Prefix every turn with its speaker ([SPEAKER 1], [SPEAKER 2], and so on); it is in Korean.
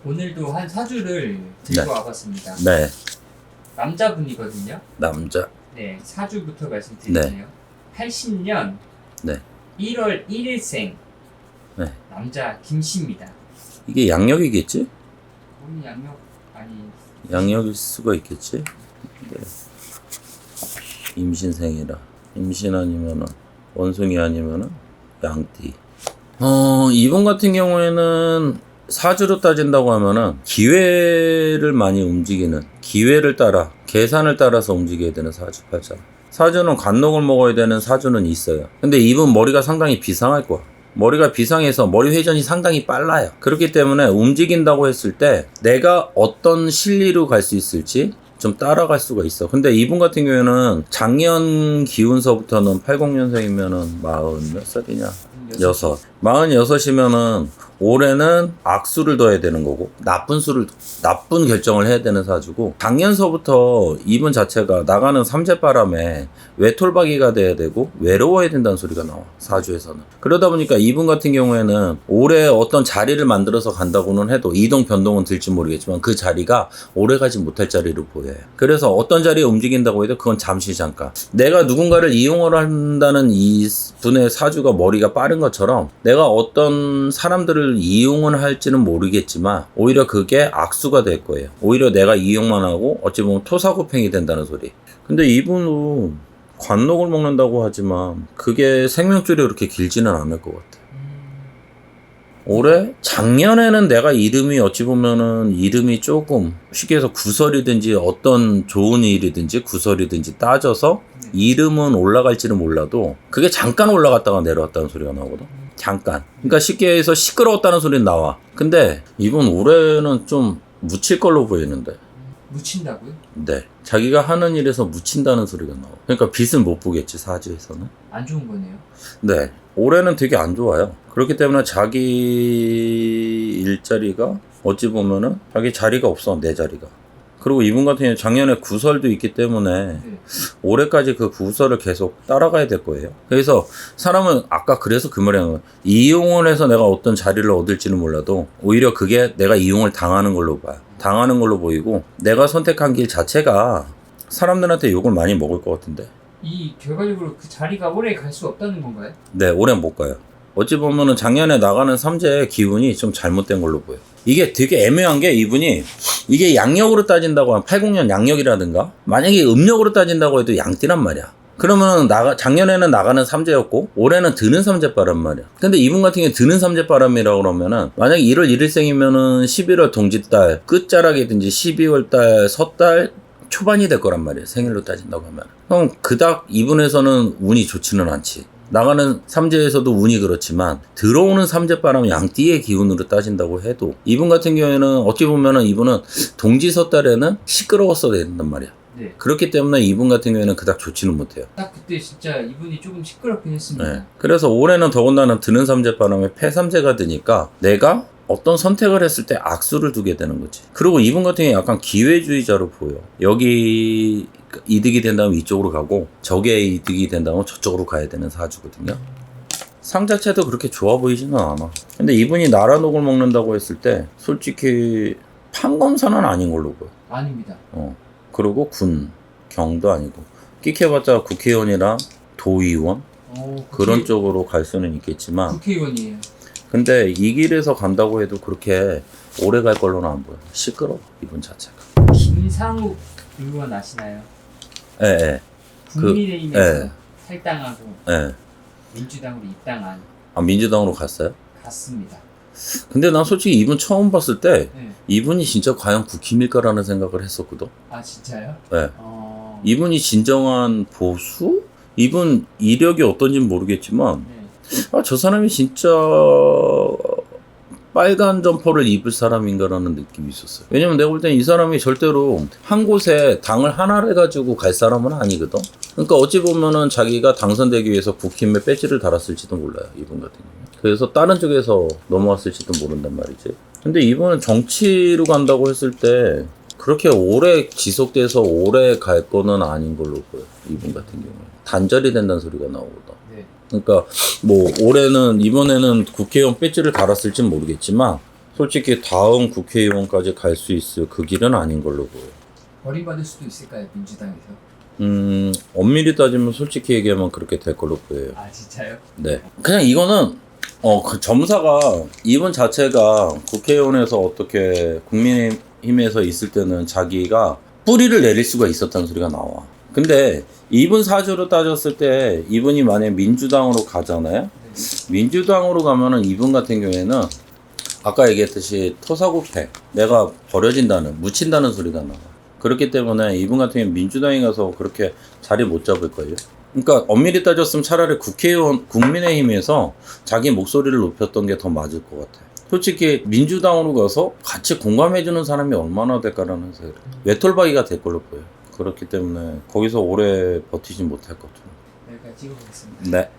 [SPEAKER 1] 오늘도 한 사주를 들고
[SPEAKER 2] 네.
[SPEAKER 1] 와봤습니다.
[SPEAKER 2] 네,
[SPEAKER 1] 남자분이거든요.
[SPEAKER 2] 남자.
[SPEAKER 1] 네, 사주부터 말씀드리네요. 80년
[SPEAKER 2] 네.
[SPEAKER 1] 1월 1일생
[SPEAKER 2] 네.
[SPEAKER 1] 남자 김씨입니다.
[SPEAKER 2] 이게 양력이겠지?
[SPEAKER 1] 거의 양력 아니
[SPEAKER 2] 양력일 수가 있겠지? 네. 임신생이라. 임신 아니면은, 원숭이 아니면은, 양띠. 이분 같은 경우에는 사주로 따진다고 하면은 기회를 많이 움직이는, 기회를 따라, 계산을 따라서 움직여야 되는 사주팔자. 사주는 관록을 먹어야 되는 사주는 있어요. 근데 이분 머리가 상당히 비상할 거야. 머리가 비상해서 머리 회전이 상당히 빨라요. 그렇기 때문에 움직인다고 했을 때 내가 어떤 실리로 갈 수 있을지 좀 따라갈 수가 있어. 근데 이분 같은 경우에는 작년 기운서부터는 80년생이면은 40 몇 살이냐? 6. 46이면은 올해는 악수를 둬야 되는 거고 나쁜 결정을 해야 되는 사주고, 작년서부터 이분 자체가 나가는 삼재바람에 외톨박이가 돼야 되고 외로워야 된다는 소리가 나와, 사주에서는. 그러다 보니까 이분 같은 경우에는 올해 어떤 자리를 만들어서 간다고는 해도 이동 변동은 될지 모르겠지만 그 자리가 오래 가지 못할 자리로 보여요. 그래서 어떤 자리에 움직인다고 해도 그건 잠시 잠깐, 내가 누군가를 이용을 한다는 이 분의 사주가 머리가 빠른 것처럼 내가 어떤 사람들을 이용을 할지는 모르겠지만 오히려 그게 악수가 될 거예요. 오히려 내가 이용만 하고 어찌 보면 토사구팽이 된다는 소리. 근데 이분은 관록을 먹는다고 하지만 그게 생명줄이 그렇게 길지는 않을 것 같아요. 올해? 작년에는 내가 이름이 어찌 보면은 이름이 조금 쉽게 해서 구설이든지 어떤 좋은 일이든지 구설이든지 따져서 이름은 올라갈지는 몰라도 그게 잠깐 올라갔다가 내려왔다는 소리가 나오거든. 잠깐. 그러니까 쉽게 해서 시끄러웠다는 소리는 나와. 근데 이분 올해는 좀 묻힐 걸로 보이는데.
[SPEAKER 1] 묻힌다고요?
[SPEAKER 2] 네. 자기가 하는 일에서 묻힌다는 소리가 나와. 그러니까 빛을 못 보겠지, 사주에서는.
[SPEAKER 1] 안 좋은 거네요.
[SPEAKER 2] 네. 올해는 되게 안 좋아요. 그렇기 때문에 자기 일자리가 어찌 보면은 자기 자리가 없어, 내 자리가. 그리고 이분 같은 경우는 작년에 구설도 있기 때문에
[SPEAKER 1] 네.
[SPEAKER 2] 올해까지 그 구설을 계속 따라가야 될 거예요. 그래서 사람은 아까 그래서 그 말이 나는 거예요. 이용을 해서 내가 어떤 자리를 얻을지는 몰라도 오히려 그게 내가 이용을 당하는 걸로 봐요. 당하는 걸로 보이고, 내가 선택한 길 자체가 사람들한테 욕을 많이 먹을 것 같은데.
[SPEAKER 1] 이 결과적으로 그 자리가 오래 갈 수 없다는 건가요?
[SPEAKER 2] 네, 오래 못 가요. 어찌 보면은 작년에 나가는 삼재의 기운이 좀 잘못된 걸로 보여. 이게 되게 애매한 게, 이분이 이게 양력으로 따진다고 하면 80년 양력이라든가, 만약에 음력으로 따진다고 해도 양띠란 말이야. 그러면 작년에는 나가는 삼재였고 올해는 드는 삼재바람 말이야. 근데 이분 같은 경우에 드는 삼재바람이라고 그러면은 만약에 1월 1일생이면은 11월 동짓달 끝자락이든지 12월달 섣달 초반이 될 거란 말이에요, 생일로 따진다고 하면. 그럼 그닥 이분에서는 운이 좋지는 않지. 나가는 삼재에서도 운이 그렇지만 들어오는 삼재바람 양띠의 기운으로 따진다고 해도 이분 같은 경우에는 어찌 보면은 이분은 동지섣달에는 시끄러웠어야 된단 말이야.
[SPEAKER 1] 네.
[SPEAKER 2] 그렇기 때문에 이분 같은 경우에는 그닥 좋지는 못해요.
[SPEAKER 1] 딱 그때 진짜 이분이 조금 시끄럽긴 했습니다.
[SPEAKER 2] 네. 그래서 올해는 더군다나 드는 삼재바람에 폐삼재가 드니까 내가 어떤 선택을 했을 때 악수를 두게 되는 거지. 그리고 이분 같은 경우에 약간 기회주의자로 보여. 여기 이득이 된다면 이쪽으로 가고 저게 이득이 된다면 저쪽으로 가야 되는 사주거든요. 상 자체도 그렇게 좋아 보이지는 않아. 근데 이분이 나라녹을 먹는다고 했을 때 솔직히 판검사는 아닌 걸로 보여.
[SPEAKER 1] 아닙니다.
[SPEAKER 2] 그리고 경도 아니고 끼켜봤자 국회의원이랑 도의원 그런 쪽으로 갈 수는 있겠지만,
[SPEAKER 1] 국회의원이에요.
[SPEAKER 2] 근데 이 길에서 간다고 해도 그렇게 오래 갈 걸로는 안 보여. 시끄러워, 이분 자체가.
[SPEAKER 1] 김상욱 의원 아시나요?
[SPEAKER 2] 예.
[SPEAKER 1] 국민의힘에서
[SPEAKER 2] 예.
[SPEAKER 1] 탈당하고
[SPEAKER 2] 예.
[SPEAKER 1] 민주당으로 입당한.
[SPEAKER 2] 아, 민주당으로 갔어요?
[SPEAKER 1] 갔습니다.
[SPEAKER 2] 근데 난 솔직히 이분 처음 봤을 때
[SPEAKER 1] 네.
[SPEAKER 2] 이분이 진짜 과연 국힘일까라는 생각을 했었거든.
[SPEAKER 1] 아 진짜요?
[SPEAKER 2] 예. 이분이 진정한 보수? 이분 이력이 어떤지는 모르겠지만
[SPEAKER 1] 네.
[SPEAKER 2] 저 사람이 진짜 빨간 점퍼를 입을 사람인가라는 느낌이 있었어요. 왜냐면 내가 볼 땐 이 사람이 절대로 한 곳에 당을 하나를 해가지고 갈 사람은 아니거든. 그러니까 어찌 보면은 자기가 당선되기 위해서 국힘에 배지를 달았을지도 몰라요, 이분 같은 경우. 그래서 다른 쪽에서 넘어왔을지도 모른단 말이지. 근데 이분은 정치로 간다고 했을 때 그렇게 오래 지속돼서 오래 갈 거는 아닌 걸로 보여요, 이분 같은 경우에. 단절이 된다는 소리가 나오거든.
[SPEAKER 1] 네.
[SPEAKER 2] 그러니까 뭐 올해는 이번에는 국회의원 배지를 달았을진 모르겠지만 솔직히 다음 국회의원까지 갈 수 있을 그 길은 아닌 걸로 보여요.
[SPEAKER 1] 버림받을 수도 있을까요, 민주당에서?
[SPEAKER 2] 엄밀히 따지면 솔직히 얘기하면 그렇게 될 걸로 보여요.
[SPEAKER 1] 아, 진짜요?
[SPEAKER 2] 네. 그냥 이거는 그 점사가 이분 자체가 국회의원에서 어떻게 국민의힘에서 있을 때는 자기가 뿌리를 내릴 수가 있었다는 소리가 나와. 근데 이분 사주로 따졌을 때 이분이 만약 민주당으로 가잖아요. 민주당으로 가면은 이분 같은 경우에는 아까 얘기했듯이 토사구패, 내가 버려진다는, 묻힌다는 소리가 나와. 그렇기 때문에 이분 같은 경우는 민주당에 가서 그렇게 자리 못 잡을걸요. 그러니까 엄밀히 따졌으면 차라리 국회의원, 국민의힘에서 자기 목소리를 높였던 게 더 맞을 것 같아요. 솔직히 민주당으로 가서 같이 공감해주는 사람이 얼마나 될까라는 생각. 외톨박이가 될 걸로 보여요. 그렇기 때문에 거기서 오래 버티진 못할 것 같아요.
[SPEAKER 1] 여기까지 찍어보겠습니다.
[SPEAKER 2] 네.